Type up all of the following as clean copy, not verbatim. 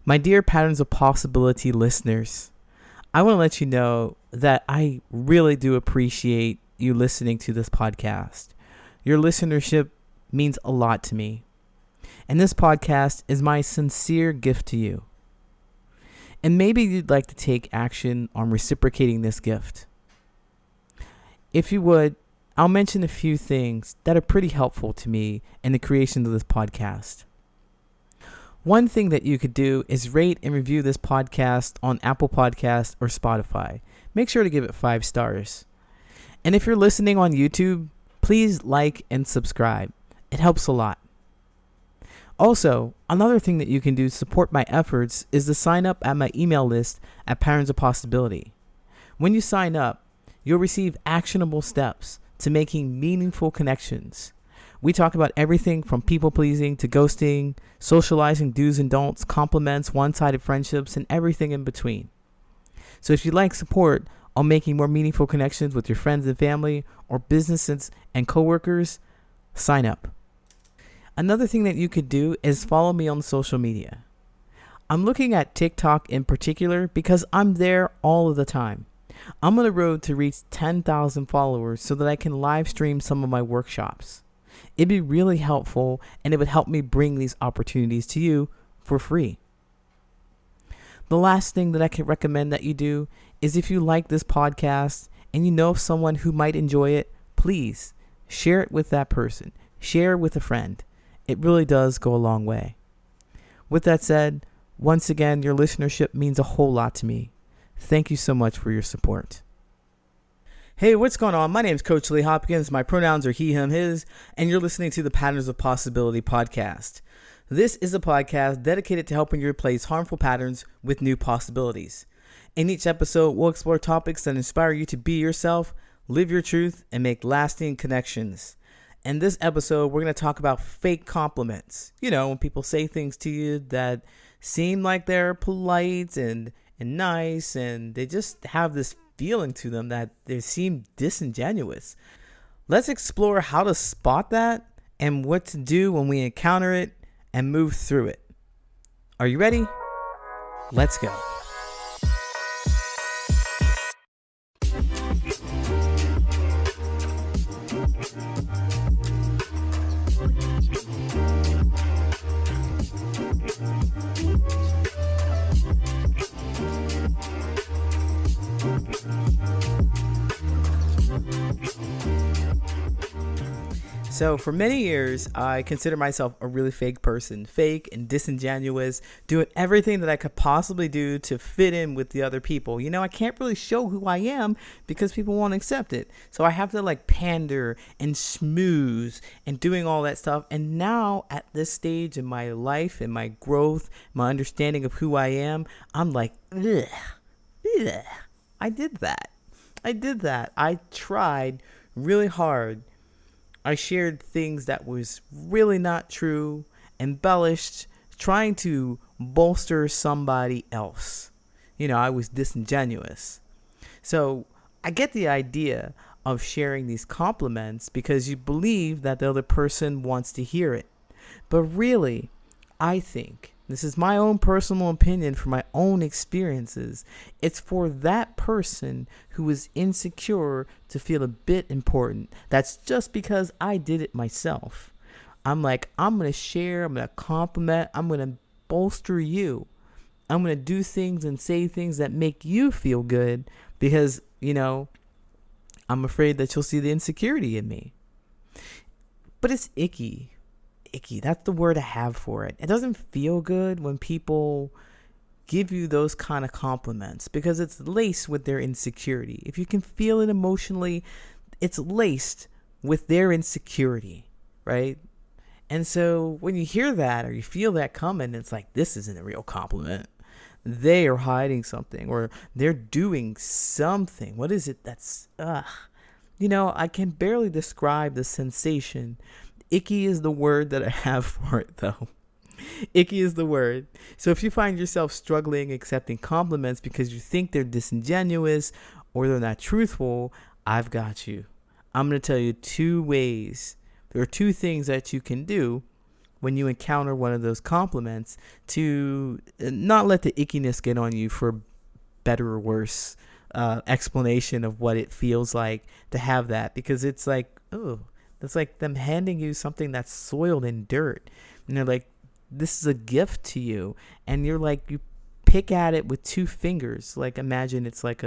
My dear Patterns of Possibility listeners, I want to let you know that I really do appreciate you listening to this podcast. Your listenership means a lot to me. And this podcast is my sincere gift to you. And maybe you'd like to take action on reciprocating this gift. If you would, I'll mention a few things that are pretty helpful to me in the creation of this podcast. One thing that you could do is rate and review this podcast on Apple Podcasts or Spotify. Make sure to give it 5 stars. And if you're listening on YouTube, please like and subscribe. It helps a lot. Also, another thing that you can do to support my efforts is to sign up at my email list at Patterns of Possibility. When you sign up, you'll receive actionable steps to making meaningful connections. We talk about everything from people pleasing to ghosting, socializing do's and don'ts, compliments, one-sided friendships, and everything in between. So if you'd like support on making more meaningful connections with your friends and family or businesses and coworkers, sign up. Another thing that you could do is follow me on social media. I'm looking at TikTok in particular because I'm there all of the time. I'm on the road to reach 10,000 followers so that I can live stream some of my workshops. It'd be really helpful, and it would help me bring these opportunities to you for free. The last thing that I can recommend that you do is if you like this podcast and you know of someone who might enjoy it, please share it with that person. Share it with a friend. It really does go a long way. With that said, once again, your listenership means a whole lot to me. Thank you so much for your support. Hey, what's going on? My name is Coach Lee Hopkins. My pronouns are he, him, his, and you're listening to the Patterns of Possibility podcast. This is a podcast dedicated to helping you replace harmful patterns with new possibilities. In each episode, we'll explore topics that inspire you to be yourself, live your truth, and make lasting connections. In this episode, we're going to talk about fake compliments. You know, when people say things to you that seem like they're polite and nice, and they just have this feeling to them that they seem disingenuous. Let's explore how to spot that and what to do when we encounter it and move through it. Are you ready? Let's go. So for many years, I consider myself a really fake person, fake and disingenuous, doing everything that I could possibly do to fit in with the other people. You know, I can't really show who I am because people won't accept it. So I have to like pander and schmooze and doing all that stuff. And now at this stage in my life and my growth, my understanding of who I am, I'm like, ugh, ugh. I did that. I tried really hard. I shared things that was really not true, embellished, trying to bolster somebody else. You know, I was disingenuous. So I get the idea of sharing these compliments because you believe that the other person wants to hear it. But really, I think, this is my own personal opinion from my own experiences, it's for that person who is insecure to feel a bit important. That's just because I did it myself. I'm like, I'm going to share, I'm going to compliment, I'm going to bolster you. I'm going to do things and say things that make you feel good because, you know, I'm afraid that you'll see the insecurity in me. But it's icky. That's the word I have for it. It doesn't feel good when people give you those kind of compliments because it's laced with their insecurity. If you can feel it emotionally, it's laced with their insecurity, right? And so when you hear that or you feel that coming, it's like, this isn't a real compliment. They are hiding something or they're doing something. What is it that's, You know, I can barely describe the sensation. Icky is the word that I have for it, though. Icky is the word. So if you find yourself struggling accepting compliments because you think they're disingenuous or they're not truthful, I've got you. I'm going to tell you 2 ways. There are 2 things that you can do when you encounter one of those compliments to not let the ickiness get on you, for better or worse explanation of what it feels like to have that, because it's like, oh, that's like them handing you something that's soiled in dirt, and they're like, this is a gift to you, and you're like, you pick at it with two fingers. Like, imagine it's like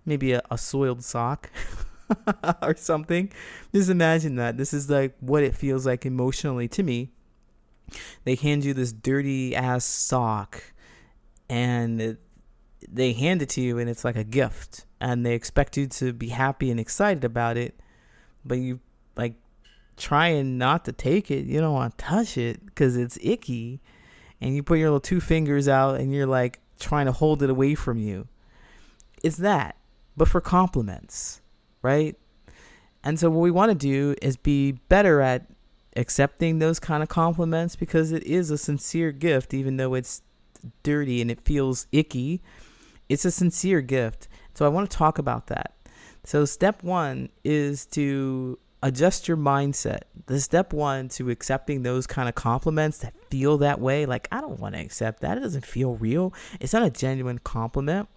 maybe a soiled sock or something. Just imagine that. This is like what it feels like emotionally to me. They hand you this dirty ass sock, and they hand it to you, and it's like a gift, and they expect you to be happy and excited about it, but you like trying not to take it. You don't want to touch it because it's icky, and you put your little two fingers out, and you're like trying to hold it away from you. It's that, but for compliments, right? And so what we want to do is be better at accepting those kind of compliments, because it is a sincere gift. Even though it's dirty and it feels icky, it's a sincere gift. So I want to talk about that. So step one is to adjust your mindset. The step one to accepting those kind of compliments that feel that way, like, I don't want to accept that. It doesn't feel real. It's not a genuine compliment.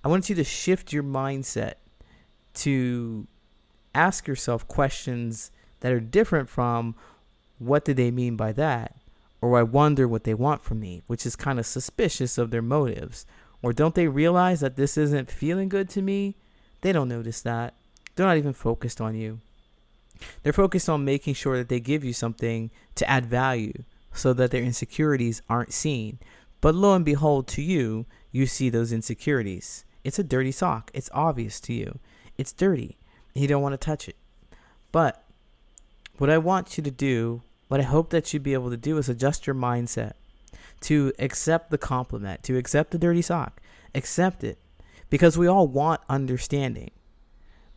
I want you to shift your mindset to ask yourself questions that are different from, what did they mean by that? Or, I wonder what they want from me, which is kind of suspicious of their motives. Or, don't they realize that this isn't feeling good to me? They don't notice that. They're not even focused on you. They're focused on making sure that they give you something to add value so that their insecurities aren't seen. But lo and behold, to you, you see those insecurities. It's a dirty sock. It's obvious to you. It's dirty. You don't want to touch it. But what I want you to do, what I hope that you'd be able to do, is adjust your mindset to accept the compliment, to accept the dirty sock. Accept it. Because we all want understanding.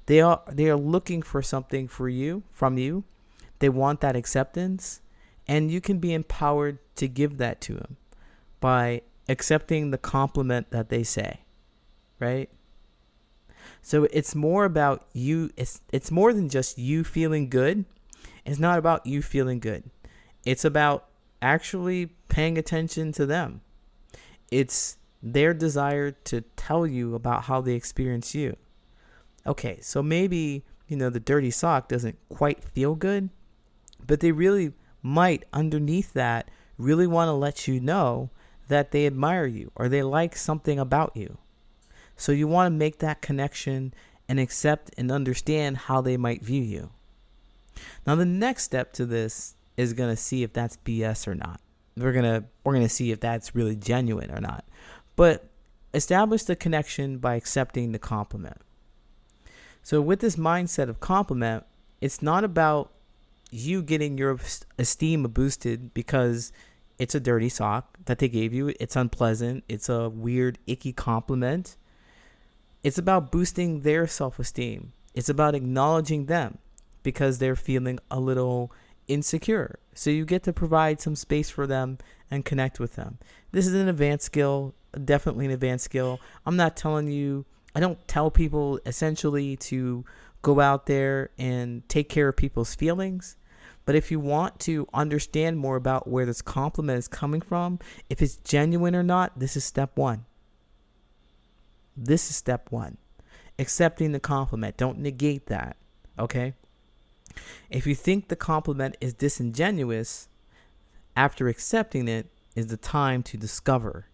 They are looking for something from you. They want that acceptance, and you can be empowered to give that to them by accepting the compliment that they say, right? So it's more about you. It's more than just you feeling good. It's not about you feeling good. It's about actually paying attention to them. It's their desire to tell you about how they experience you. Okay, so maybe, the dirty sock doesn't quite feel good, but they really might, underneath that, really want to let you know that they admire you or they like something about you. So you want to make that connection and accept and understand how they might view you. Now, the next step to this is going to see if that's BS or not. We're going to see if that's really genuine or not. But establish the connection by accepting the compliment. So with this mindset of compliment, it's not about you getting your esteem boosted because it's a dirty sock that they gave you. It's unpleasant. It's a weird, icky compliment. It's about boosting their self-esteem. It's about acknowledging them because they're feeling a little insecure. So you get to provide some space for them and connect with them. This is an advanced skill, definitely an advanced skill. I don't tell people essentially to go out there and take care of people's feelings. But if you want to understand more about where this compliment is coming from, if it's genuine or not, this is step one. This is step one. Accepting the compliment. Don't negate that. Okay? If you think the compliment is disingenuous, after accepting it is the time to discover.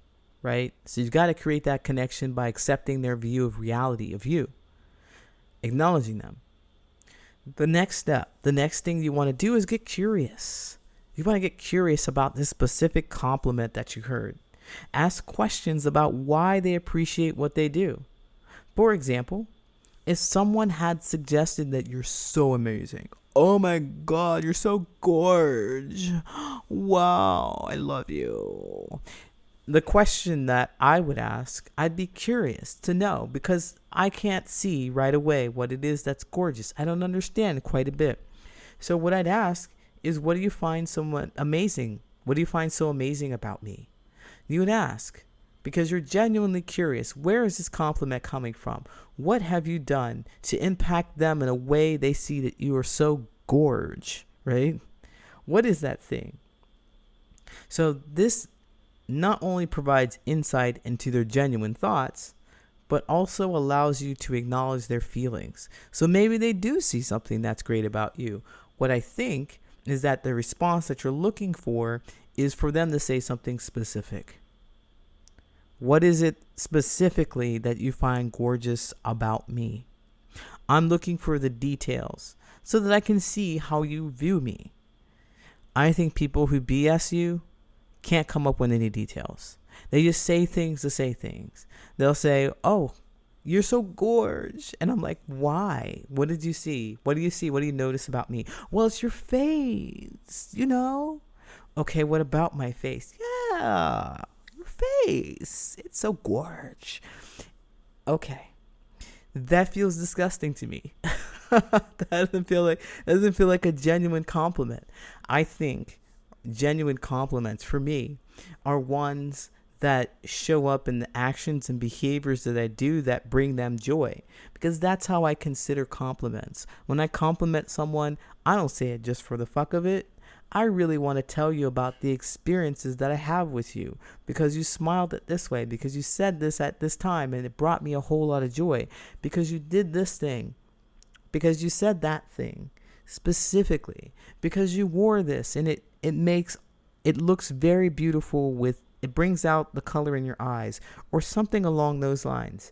Right? So you've got to create that connection by accepting their view of reality of you, acknowledging them. The next step, the next thing you want to do is get curious. You want to get curious about this specific compliment that you heard. Ask questions about why they appreciate what they do. For example, if someone had suggested that you're so amazing, oh my God, you're so gorge. Wow, I love you. The question that I would ask, I'd be curious to know, because I can't see right away what it is that's gorgeous. I don't understand quite a bit. So what I'd ask is, what do you find somewhat amazing? What do you find so amazing about me? You would ask, because you're genuinely curious. Where is this compliment coming from? What have you done to impact them in a way they see that you are so gorge, right? What is that thing? So this not only provides insight into their genuine thoughts, but also allows you to acknowledge their feelings. So maybe they do see something that's great about you. What I think is that the response that you're looking for is for them to say something specific. What is it specifically that you find gorgeous about me? I'm looking for the details so that I can see how you view me. I think people who BS you can't come up with any details. They just say things to say things. They'll say, "Oh, you're so gorge." And I'm like, "Why? What did you see? What do you see? What do you notice about me?" "Well, it's your face, you know." "Okay, what about my face?" "Yeah, your face. It's so gorge." Okay. That feels disgusting to me. That doesn't feel like a genuine compliment. I think genuine compliments for me are ones that show up in the actions and behaviors that I do that bring them joy, because that's how I consider compliments. When I compliment someone, I don't say it just for the fuck of it. I really want to tell you about the experiences that I have with you, because you smiled at this way, because you said this at this time and it brought me a whole lot of joy, because you did this thing, because you said that thing specifically, because you wore this and it looks very beautiful, with it brings out the color in your eyes, or something along those lines.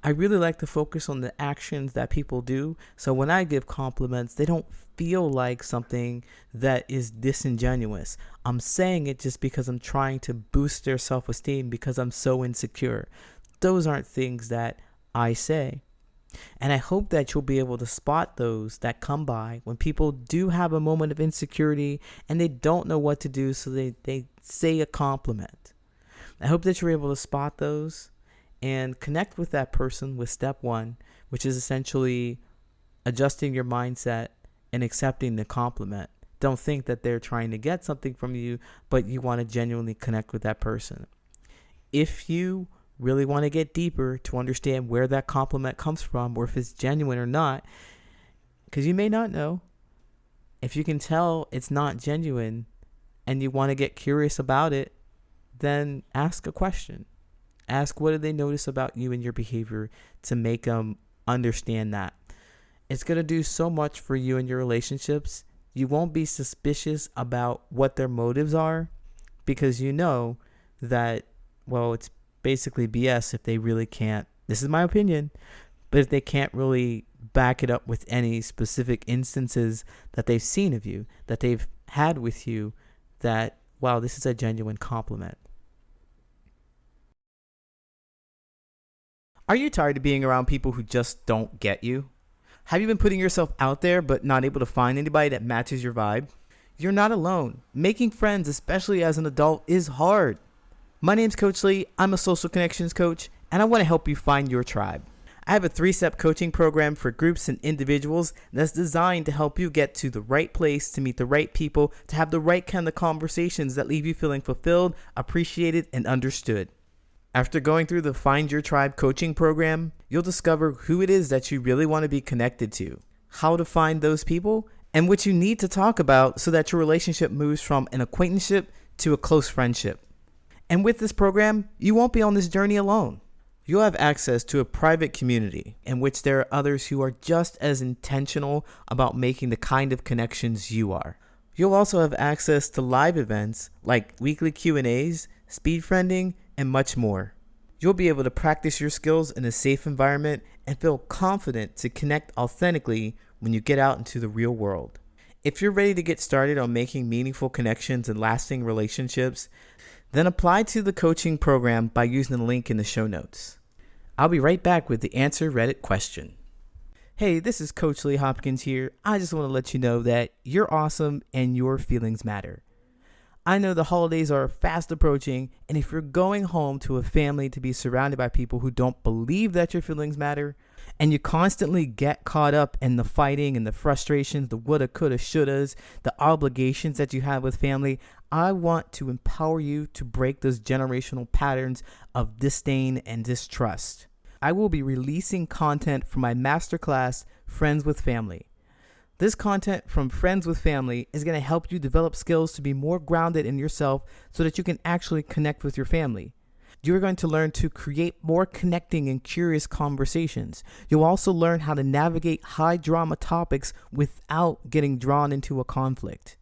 I really like to focus on the actions that people do. So when I give compliments, they don't feel like something that is disingenuous. I'm saying it just because I'm trying to boost their self-esteem, because I'm so insecure. Those aren't things that I say. And I hope that you'll be able to spot those that come by when people do have a moment of insecurity and they don't know what to do, so they say a compliment. I hope that you're able to spot those and connect with that person with step one, which is essentially adjusting your mindset and accepting the compliment. Don't think that they're trying to get something from you, but you want to genuinely connect with that person. If you really want to get deeper to understand where that compliment comes from, or if it's genuine or not, because you may not know, if you can tell it's not genuine and you want to get curious about it, then ask a question. Ask, what do they notice about you and your behavior, to make them understand that. It's going to do so much for you and your relationships. You won't be suspicious about what their motives are, because you know that, well, it's basically BS if they really can't, this is my opinion, but if they can't really back it up with any specific instances that they've seen of you, that they've had with you, that, wow, this is a genuine compliment. Are you tired of being around people who just don't get you? Have you been putting yourself out there but not able to find anybody that matches your vibe? You're not alone. Making friends, especially as an adult, is hard. My name's Coach Lee. I'm a social connections coach, and I want to help you find your tribe. I have a 3-step coaching program for groups and individuals that's designed to help you get to the right place, to meet the right people, to have the right kind of conversations that leave you feeling fulfilled, appreciated, and understood. After going through the Find Your Tribe coaching program, you'll discover who it is that you really want to be connected to, how to find those people, and what you need to talk about so that your relationship moves from an acquaintanceship to a close friendship. And with this program, you won't be on this journey alone. You'll have access to a private community in which there are others who are just as intentional about making the kind of connections you are. You'll also have access to live events like weekly Q&As, speed friending, and much more. You'll be able to practice your skills in a safe environment and feel confident to connect authentically when you get out into the real world. If you're ready to get started on making meaningful connections and lasting relationships, then apply to the coaching program by using the link in the show notes. I'll be right back with the Answer Reddit question. Hey, this is Coach Lee Hopkins here. I just want to let you know that you're awesome and your feelings matter. I know the holidays are fast approaching, and if you're going home to a family to be surrounded by people who don't believe that your feelings matter, and you constantly get caught up in the fighting and the frustrations, the woulda, coulda, shouldas, the obligations that you have with family, I want to empower you to break those generational patterns of disdain and distrust. I will be releasing content from my masterclass, Friends with Family. This content from Friends with Family is going to help you develop skills to be more grounded in yourself so that you can actually connect with your family. You are going to learn to create more connecting and curious conversations. You'll also learn how to navigate high drama topics without getting drawn into a conflict.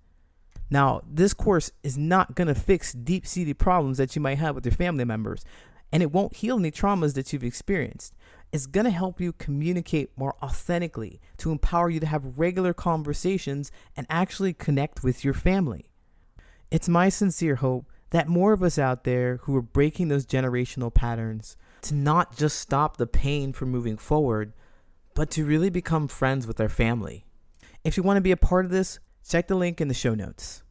Now, this course is not going to fix deep-seated problems that you might have with your family members, and it won't heal any traumas that you've experienced. It's going to help you communicate more authentically, to empower you to have regular conversations and actually connect with your family. It's my sincere hope that more of us out there who are breaking those generational patterns to not just stop the pain from moving forward, but to really become friends with our family. If you want to be a part of this, check the link in the show notes.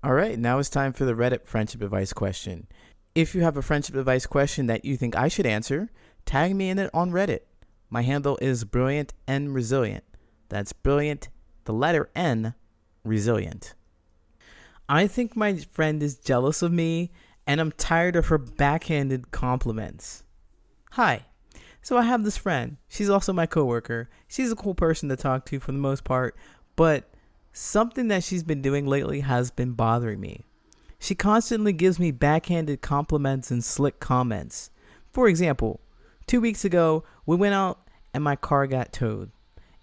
All right, now it's time for the Reddit friendship advice question. If you have a friendship advice question that you think I should answer, tag me in it on Reddit. My handle is Brilliant and Resilient. That's Brilliant, the letter N, Resilient. I think my friend is jealous of me, and I'm tired of her backhanded compliments. Hi. So I have this friend. She's also my coworker. She's a cool person to talk to for the most part, but something that she's been doing lately has been bothering me. She constantly gives me backhanded compliments and slick comments. For example, 2 weeks ago, we went out and my car got towed.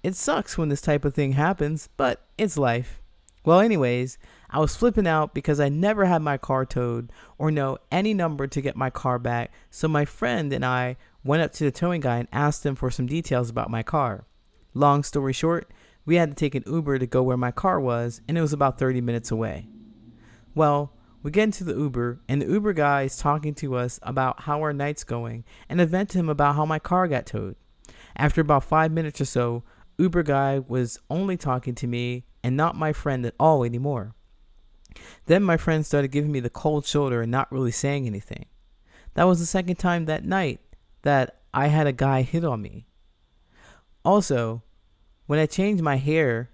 It sucks when this type of thing happens, but it's life. Well, anyways, I was flipping out because I never had my car towed or know any number to get my car back, so my friend and I went up to the towing guy and asked him for some details about my car. Long story short, we had to take an Uber to go where my car was, and it was about 30 minutes away. Well, we get into the Uber, and the Uber guy is talking to us about how our night's going, and I vent to him about how my car got towed. After about 5 minutes or so, Uber guy was only talking to me and not my friend at all anymore. Then my friend started giving me the cold shoulder and not really saying anything. That was the second time that night that I had a guy hit on me. Also, when I change my hair,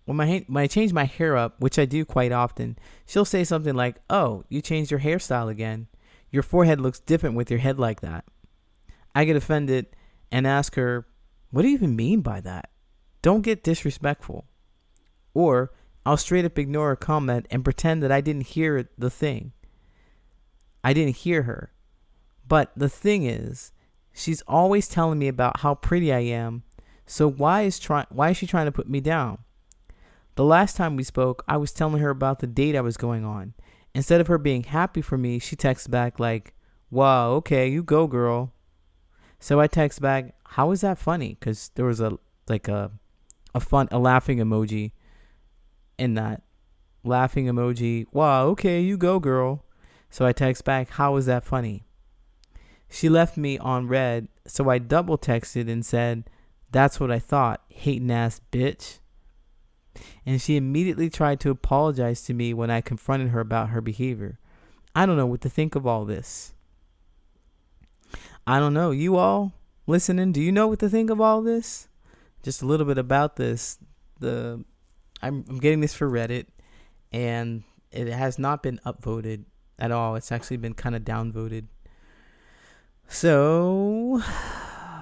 when I change my hair up, which I do quite often, she'll say something like, "Oh, you changed your hairstyle again. Your forehead looks different with your head like that." I get offended and ask her, "What do you even mean by that? Don't get disrespectful." Or I'll straight up ignore her comment and pretend that I didn't hear the thing. I didn't hear her. But the thing is, she's always telling me about how pretty I am, so why is she trying to put me down? The last time we spoke, I was telling her about the date I was going on. Instead of her being happy for me, she texts back like, "Wow, okay, you go, girl." So I text back, "How is that funny?" Because there was a laughing emoji in that. Laughing emoji, "Wow, okay, you go, girl." So I text back, "How is that funny?" She left me on red, so I double texted and said, "That's what I thought, hating ass bitch." And she immediately tried to apologize to me when I confronted her about her behavior. I don't know what to think of all this. I don't know. You all listening, do you know what to think of all this? Just a little bit about this. I'm getting this for Reddit, and it has not been upvoted at all. It's actually been kind of downvoted. So,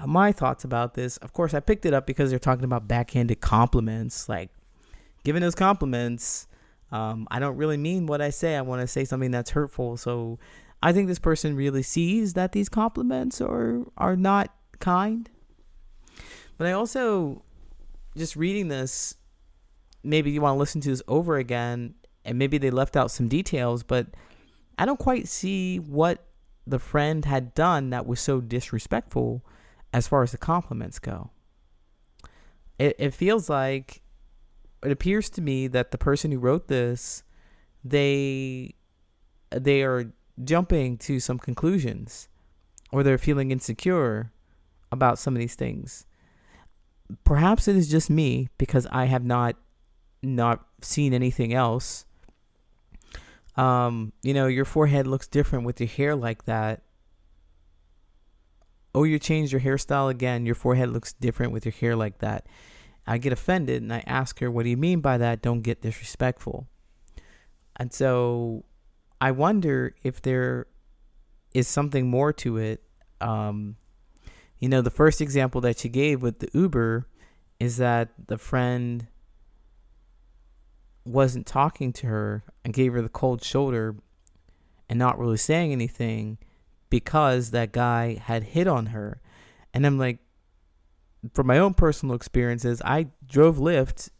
my thoughts about this. Of course, I picked it up because they're talking about backhanded compliments, like giving those compliments. I don't really mean what I say. I want to say something that's hurtful. So I think this person really sees that these compliments are not kind. But I also, just reading this, maybe you want to listen to this over again, and maybe they left out some details, but I don't quite see what the friend had done that was so disrespectful as far as the compliments go. It feels like, it appears to me that the person who wrote this, they are jumping to some conclusions, or they're feeling insecure about some of these things. Perhaps it is just me because I have not seen anything else. Your forehead looks different with your hair like that. Oh, you changed your hairstyle again. Your forehead looks different with your hair like that. I get offended and I ask her, "What do you mean by that? Don't get disrespectful." And so I wonder if there is something more to it. The first example that she gave with the Uber is that the friend wasn't talking to her and gave her the cold shoulder and not really saying anything because that guy had hit on her. And I'm like, from my own personal experiences, I drove Lyft,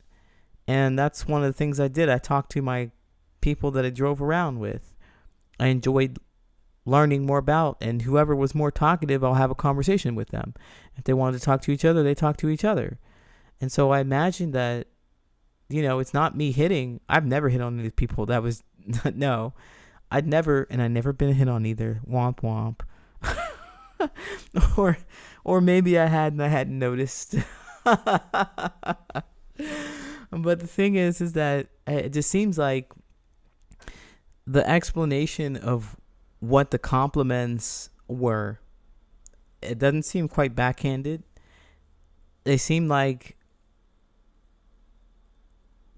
and that's one of the things I did. I talked to my people that I drove around with. I enjoyed learning more about, and whoever was more talkative, I'll have a conversation with them. If they wanted to talk to each other, they talk to each other. And so I imagine that, it's not me hitting. I've never hit on these people. That was, no, I never been hit on either. Womp womp. or maybe I had and I hadn't noticed. But the thing is that it just seems like the explanation of what the compliments were, it doesn't seem quite backhanded. They seem like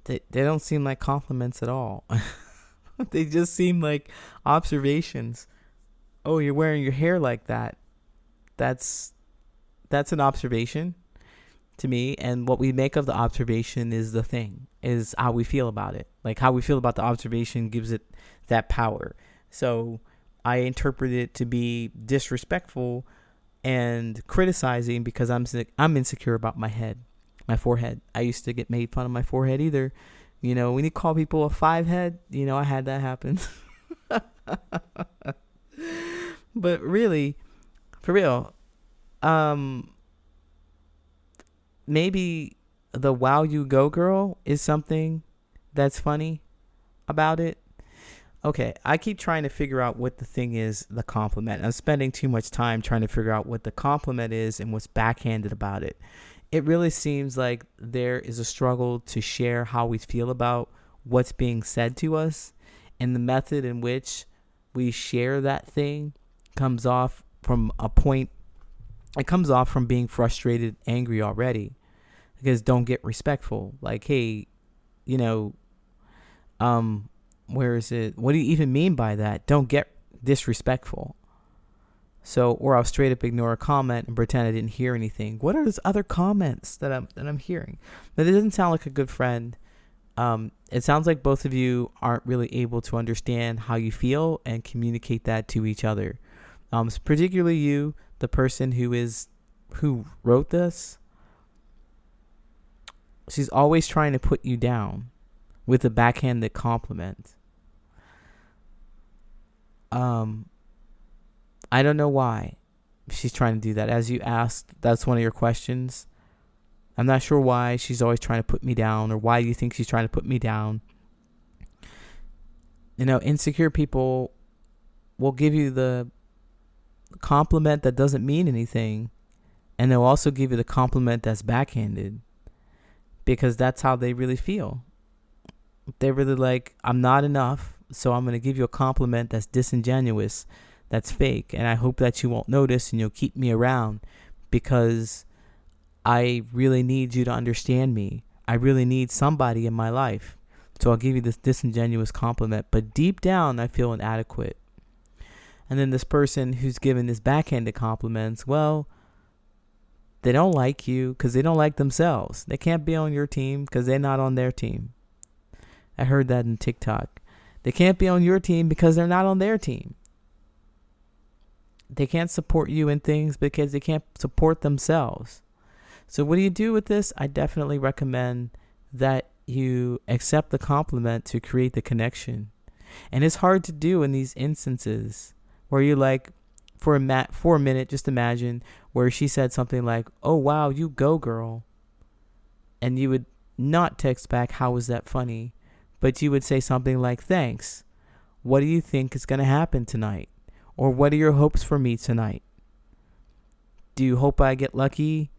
they don't seem like compliments at all. They just seem like observations. Oh, you're wearing your hair like that. That's an observation to me, and what we make of the observation is the thing, is how we feel about it. Like, how we feel about the observation gives it that power. So I interpret it to be disrespectful and criticizing because I'm insecure about my forehead. I used to get made fun of my forehead either. When you call people a 5 head, I had that happen. But really, for real, maybe the wow you go girl is something that's funny about it. Okay, I keep trying to figure out what the thing is, the compliment. I'm spending too much time trying to figure out what the compliment is and what's backhanded about it. It really seems like there is a struggle to share how we feel about what's being said to us, and the method in which we share that thing comes off from being frustrated, angry already, because don't get respectful. Like, hey, where is it? What do you even mean by that? Don't get disrespectful. So, or I'll straight up ignore a comment and pretend I didn't hear anything. What are those other comments that I'm hearing? But it doesn't sound like a good friend. It sounds like both of you aren't really able to understand how you feel and communicate that to each other. Particularly you, the person who wrote this. She's always trying to put you down with a backhanded compliment. I don't know why she's trying to do that. As you asked, that's one of your questions. I'm not sure why she's always trying to put me down, or why you think she's trying to put me down. Insecure people will give you the compliment that doesn't mean anything, and they'll also give you the compliment that's backhanded, because that's how they really feel. They're really like, I'm not enough, so I'm going to give you a compliment that's disingenuous, that's fake, and I hope that you won't notice and you'll keep me around, because I really need you to understand me. I really need somebody in my life, so I'll give you this disingenuous compliment, but deep down I feel inadequate. And then this person who's giving this backhanded compliments, well, they don't like you because they don't like themselves. They can't be on your team because they're not on their team. I heard that in TikTok. They can't be on your team because they're not on their team. They can't support you in things because they can't support themselves. So what do you do with this? I definitely recommend that you accept the compliment to create the connection. And it's hard to do in these instances where you like, for a minute, just imagine where she said something like, oh, wow, you go, girl. And you would not text back, how was that funny? But you would say something like, thanks. What do you think is going to happen tonight? Or what are your hopes for me tonight? Do you hope I get lucky?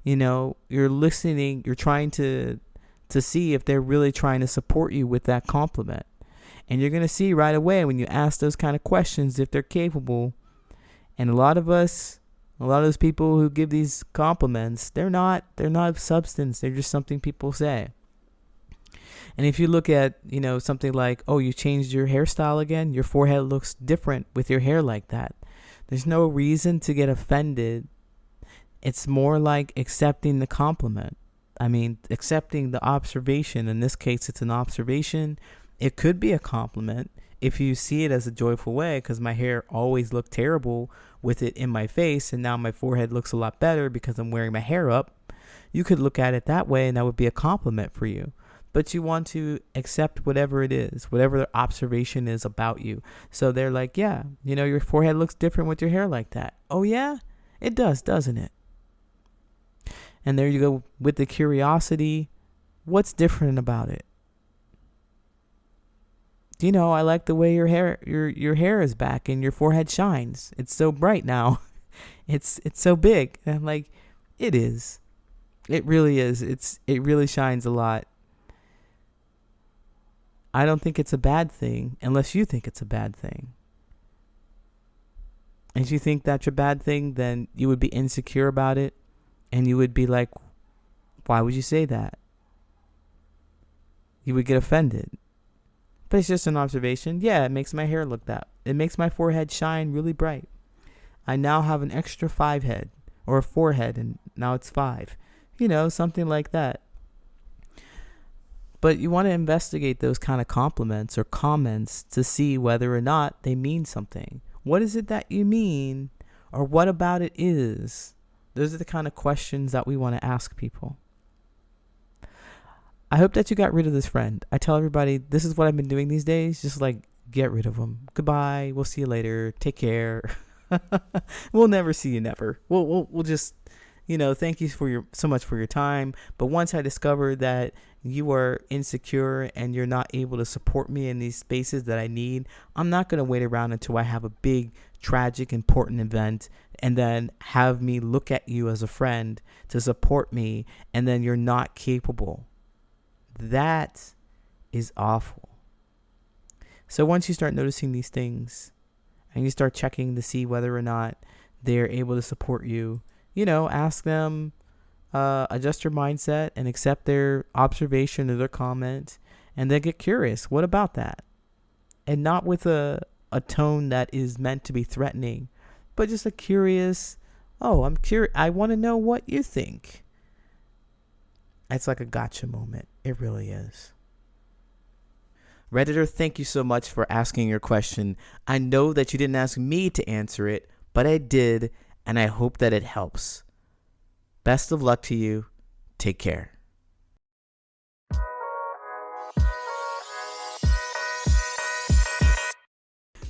You're listening, you're trying to see if they're really trying to support you with that compliment. And you're going to see right away when you ask those kind of questions if they're capable. And a lot of those people who give these compliments, they're not of substance. They're just something people say. And if you look at, something like, oh, you changed your hairstyle again, your forehead looks different with your hair like that. There's no reason to get offended. It's more like accepting the compliment. I mean, accepting the observation, in this case, it's an observation. It could be a compliment if you see it as a joyful way, because my hair always looked terrible with it in my face, and now my forehead looks a lot better because I'm wearing my hair up. You could look at it that way, and that would be a compliment for you. But you want to accept whatever it is, whatever the observation is about you. So they're like, yeah, your forehead looks different with your hair like that. Oh, yeah? It does, doesn't it? And there you go with the curiosity. What's different about it? I like the way your hair is back and your forehead shines. It's so bright now. It's so big. And I'm like, it is. It really is. It really shines a lot. I don't think it's a bad thing unless you think it's a bad thing. And if you think that's a bad thing, then you would be insecure about it. And you would be like, why would you say that? You would get offended. But it's just an observation. Yeah, it makes my hair look that. It makes my forehead shine really bright. I now have an extra 5 head or a 4 head, and now it's 5. Something like that. But you want to investigate those kind of compliments or comments to see whether or not they mean something. What is it that you mean, or what about it is? Those are the kind of questions that we want to ask people. I hope that you got rid of this friend. I tell everybody, this is what I've been doing these days. Just get rid of them. Goodbye. We'll see you later. Take care. We'll never see you never. We'll just, thank you so much for your time. But once I discover that you are insecure and you're not able to support me in these spaces that I need, I'm not going to wait around until I have a big, tragic, important event and then have me look at you as a friend to support me, and then you're not capable. That is awful. So once you start noticing these things and you start checking to see whether or not they're able to support you, ask them, adjust your mindset and accept their observation or their comment, and then get curious. What about that? And not with a tone that is meant to be threatening, but just a curious, I'm curious. I want to know what you think. It's like a gotcha moment. It really is. Redditor, thank you so much for asking your question. I know that you didn't ask me to answer it, but I did, and I hope that it helps. Best of luck to you. Take care.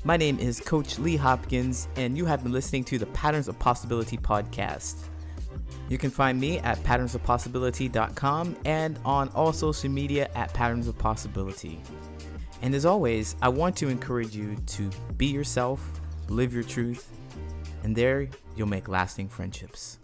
My name is Coach Lee Hopkins, and you have been listening to the Patterns of Possibility podcast. You can find me at patternsofpossibility.com and on all social media at Patterns of Possibility. And as always, I want to encourage you to be yourself, live your truth, and there you'll make lasting friendships.